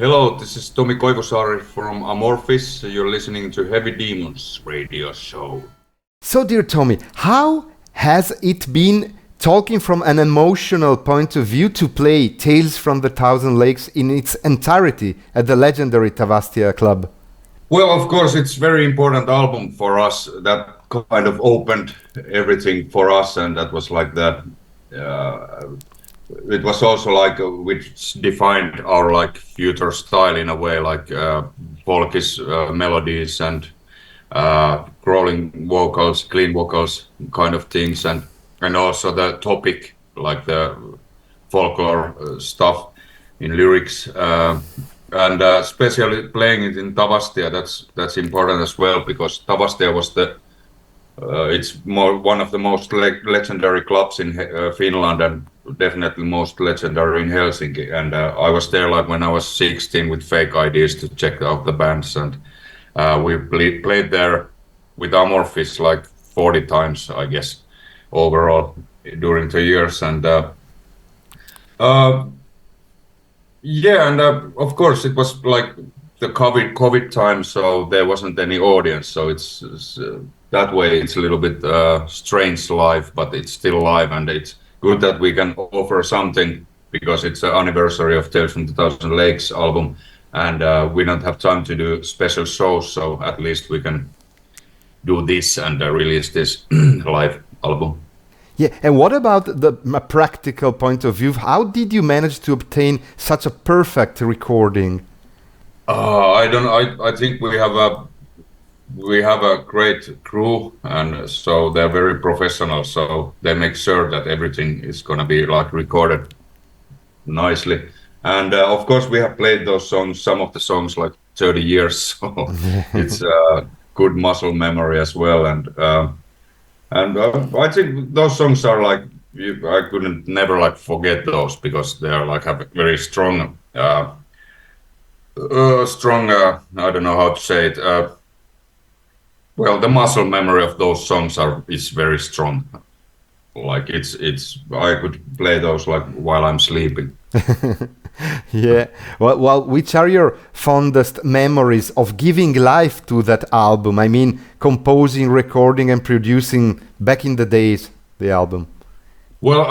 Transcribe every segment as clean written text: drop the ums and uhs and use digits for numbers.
Hello, this is Tomi Koivusaari from AMORPHIS. You're listening to Heavy Demons radio show. So, dear Tomi, how has it been, talking from an emotional point of view, to play Tales from the Thousand Lakes in its entirety at the legendary Tavastia Club? Well, of course, it's very important album for us that kind of opened everything for us, and that was like it was also like which defined our like future style in a way, like folkish melodies and crawling vocals, clean vocals kind of things, and also the topic, like the folklore stuff in lyrics, and especially playing it in Tavastia. That's important as well, because Tavastia was it's one of the most legendary clubs in Finland, and definitely most legendary in Helsinki. And I was there like when I was 16 with fake IDs to check out the bands, and we played there with AMORPHIS like 40 times, I guess, overall during the years. And yeah, and of course it was like the COVID time, so there wasn't any audience. So it's that way it's a little bit strange live, but it's still live, and it's good that we can offer something because it's the anniversary of Tales from the Thousand Lakes album, and we don't have time to do special shows, so at least we can do this and release this live album. Yeah, and what about the practical point of view? How did you manage to obtain such a perfect recording? I don't. I think we have a great crew, and so they're very professional. So they make sure that everything is gonna be like recorded nicely. And of course, we have played those songs, some of the songs, like 30 years. So it's good muscle memory as well. And I think those songs are like I couldn't never like forget those, because they are like have a very strong. I don't know how to say it. Well, the muscle memory of those songs is very strong. Like it's I could play those like while I'm sleeping. Yeah. Well, which are your fondest memories of giving life to that album? I mean, composing, recording, and producing back in the days, the album. Well,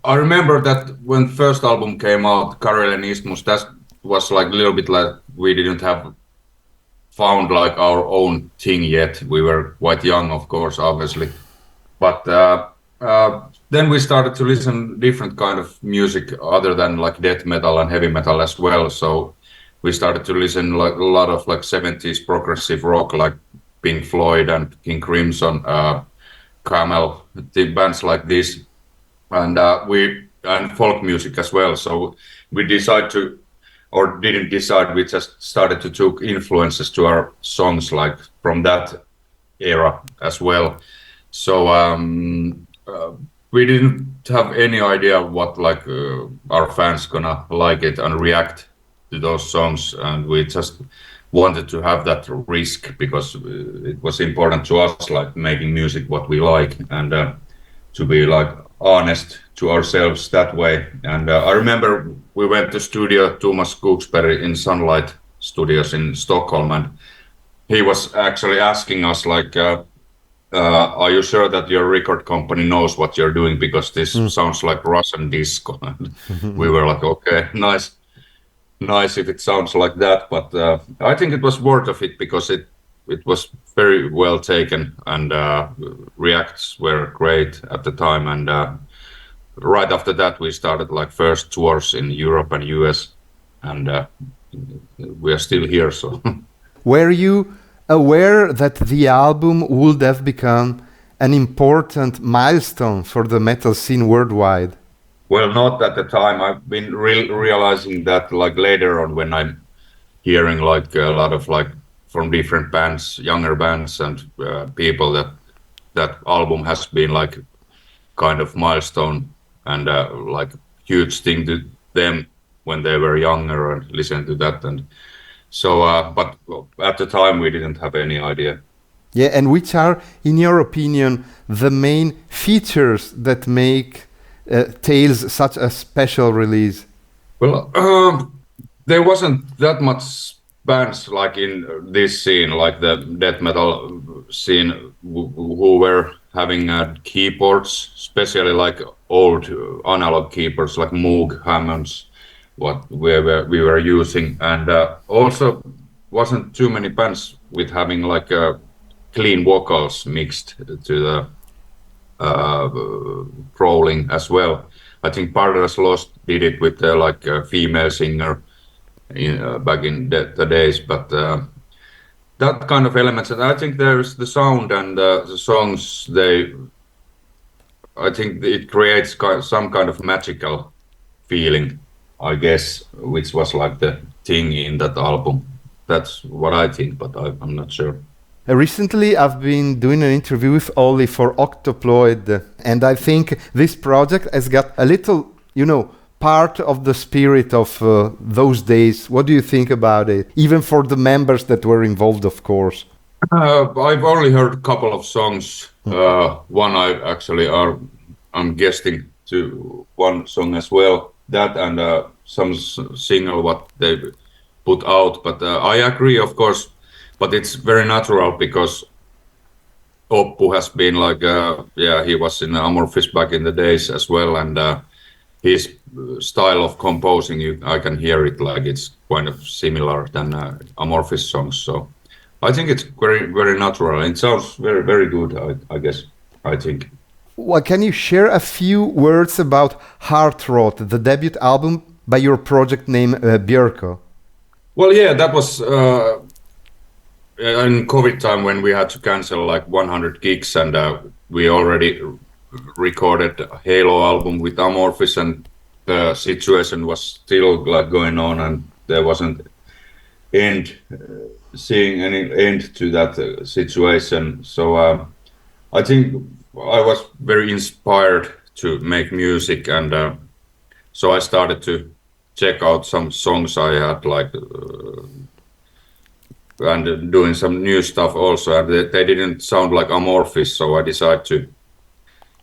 I remember that when first album came out, Karelian Isthmus, that was like a little bit like we didn't have found like our own thing yet. We were quite young, of course, obviously, but then we started to listen different kind of music other than like death metal and heavy metal as well. So we started to listen like a lot of like 70s progressive rock, like Pink Floyd and King Crimson, Camel, the bands like this, and and folk music as well. So we decided to, or didn't decide, we just started to took influences to our songs like from that era as well. So we didn't have any idea what like our fans gonna like it and react to those songs, and we just wanted to have that risk, because it was important to us, like making music what we like, and to be like honest to ourselves that way. And I remember we went to studio Thomas Skogsberg in Sunlight Studios in Stockholm, and he was actually asking us like, are you sure that your record company knows what you're doing, because this sounds like Russian disco? And we were like, okay, nice if it sounds like that, but I think it was worth of it, because it was very well taken, and reacts were great at the time. And right after that we started like first tours in Europe and US, and we are still here. So were you aware that the album would have become an important milestone for the metal scene worldwide? Well, not at the time. I've been realizing that like later on, when I'm hearing like a lot of like from different bands, younger bands, and people, that album has been like kind of milestone and like huge thing to them when they were younger and listened to that. And so, but at the time we didn't have any idea. Yeah, and which are, in your opinion, the main features that make Tales such a special release? Well, there wasn't that much bands like in this scene, like the death metal scene, who were having keyboards, especially like old analog keyboards, like Moog Hammonds, what we were using, and also wasn't too many bands with having like clean vocals mixed to the uh, crawling as well. I think Paradise Lost did it with like a female singer back in the days, but that kind of elements, and I think there's the sound and the songs. I think it creates some kind of magical feeling, I guess, which was like the thing in that album. That's what I think, but I'm not sure. Recently, I've been doing an interview with Ollie for Octoploid, and I think this project has got a little, part of the spirit of those days. What do you think about it? Even for the members that were involved, of course. I've only heard a couple of songs. One I'm guesting to one song as well. That and some single what they put out. But I agree, of course. But it's very natural because Oppu has been like, he was in AMORPHIS back in the days as well, and his style of composing, I can hear it like it's kind of similar than AMORPHIS songs. So I think it's very, very natural. It sounds very, very good, I guess, I think. Well, can you share a few words about Heartrot, the debut album by your project name Björko? Well, yeah, that was in COVID time when we had to cancel like 100 gigs, and we already recorded a Halo album with AMORPHIS, and the situation was still like going on, and there wasn't seeing any end to that situation. So I think I was very inspired to make music, and so I started to check out some songs I had like and doing some new stuff also, and they didn't sound like AMORPHIS, so I decided to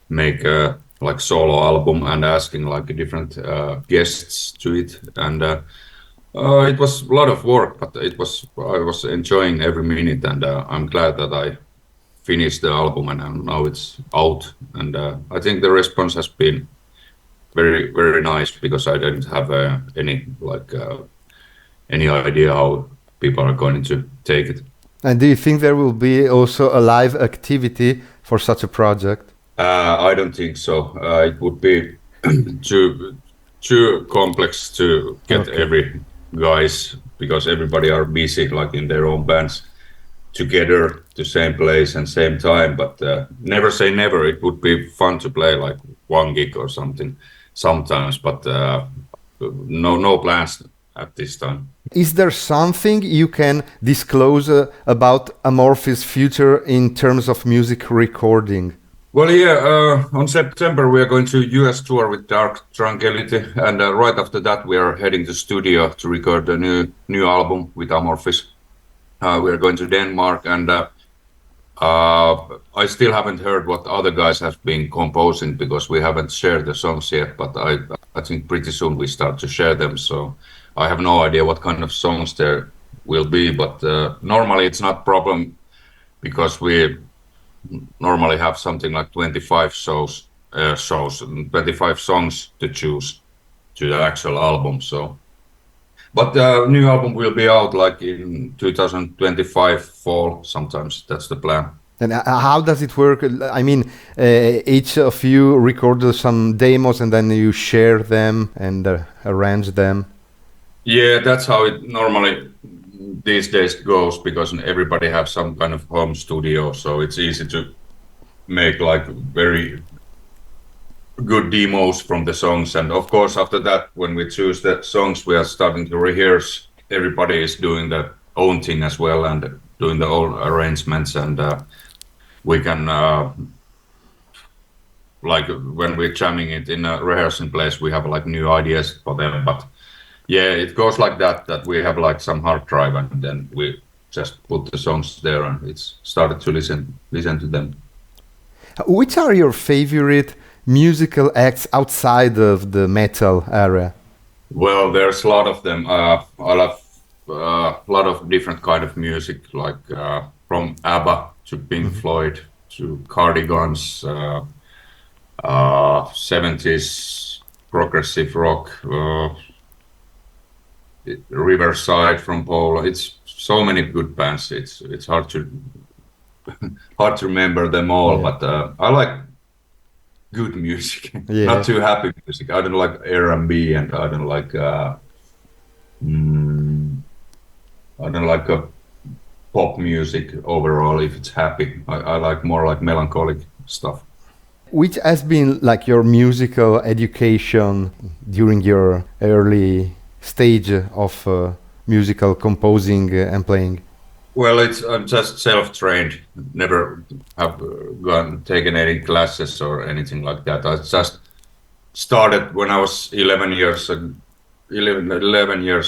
make a like solo album and asking like different guests to it, and it was a lot of work, but I was enjoying every minute, and I'm glad that I finished the album and now it's out, and I think the response has been very, very nice because I didn't have any idea how people are going to take it. And do you think there will be also a live activity for such a project? I don't think so. It would be too complex to get every guys, because everybody are busy like in their own bands together to same place and same time. But never say never. It would be fun to play like one gig or something sometimes, but no plans at this time. Is there something you can disclose about AMORPHIS' future in terms of music recording? Well, yeah, on September we are going to US tour with Dark Tranquility, and right after that we are heading to studio to record a new album with AMORPHIS. We are going to Denmark, and I still haven't heard what other guys have been composing because we haven't shared the songs yet, but I think pretty soon we start to share them, so I have no idea what kind of songs there will be, but normally it's not a problem because we normally have something like 25 25 songs to choose to the actual album. So, but the new album will be out like in 2025 fall sometimes. That's the plan. And how does it work? I mean, each of you record some demos and then you share them and arrange them. Yeah, that's how it normally these days goes, because everybody have some kind of home studio, so it's easy to make like very good demos from the songs. And of course after that, when we choose the songs, we are starting to rehearse. Everybody is doing their own thing as well and doing the own arrangements, and we can like when we're jamming it in a rehearsing place, we have like new ideas for them. But yeah, it goes like that we have like some hard drive, and then we just put the songs there, and it's started to listen to them. Which are your favorite musical acts outside of the metal area? Well, there's a lot of them. I love a lot of different kind of music, like from ABBA to Pink Mhm. Floyd to Cardigans, 70s progressive rock, Riverside from Poland. It's so many good bands. It's hard to remember them all, Yeah, but I like good music, not yeah, too happy music. I don't like R&B, and I don't like mm, pop music overall. If it's happy, I like more like melancholic stuff. which has been like your musical education during your early stage of musical composing and playing? Well, it's I'm just self-trained. Never have gone taken any classes or anything like that. I just started when I was 11 years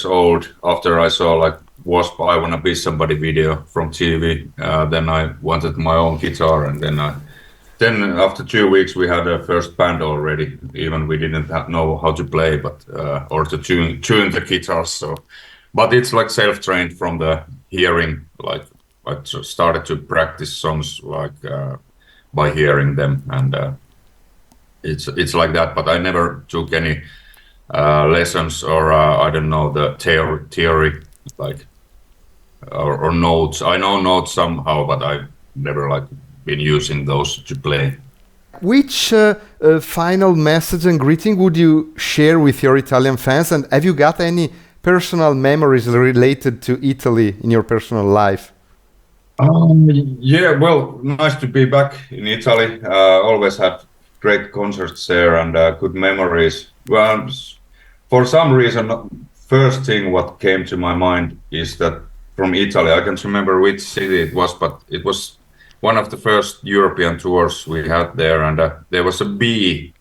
old. After I saw like Wasp, I Wanna Be Somebody video from TV. Then I wanted my own guitar, and then after 2 weeks we had a first band already. Even we didn't know how to play, but or to tune the guitars. So, but it's like self-trained from the hearing. Like I started to practice songs like by hearing them, and it's like that. But I never took any lessons, or I don't know the theory like or notes. I know notes somehow, but I've never like been using those to play. Which final message and greeting would you share with your Italian fans? And have you got any personal memories related to Italy in your personal life? Yeah, well, nice to be back in Italy. Always had great concerts there, and good memories. Well, for some reason, first thing what came to my mind is that from Italy, I can't remember which city it was, but it was one of the first European tours we had there, and there was a bee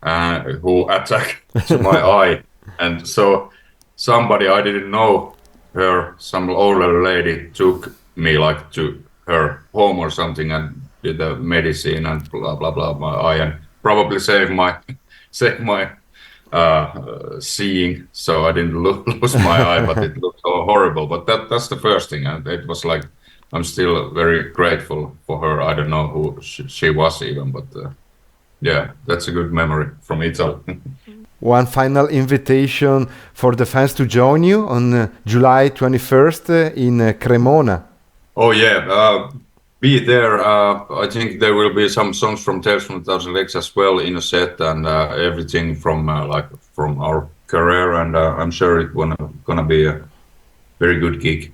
who attacked to my eye. And so somebody I didn't know her, some older lady took me like to her home or something and did the medicine and blah blah blah my eye, and probably saved my saved my seeing, so I didn't lose my eye, but it looked so horrible. But that's the first thing, and it was like I'm still very grateful for her. I don't know who she was even, but yeah, that's a good memory from Italy. One final invitation for the fans to join you on July 21st in Cremona. Oh yeah, be there. I think there will be some songs from Tales from a Thousand Lakes as well in a set, and everything from like from our career. And I'm sure it's gonna be a very good gig.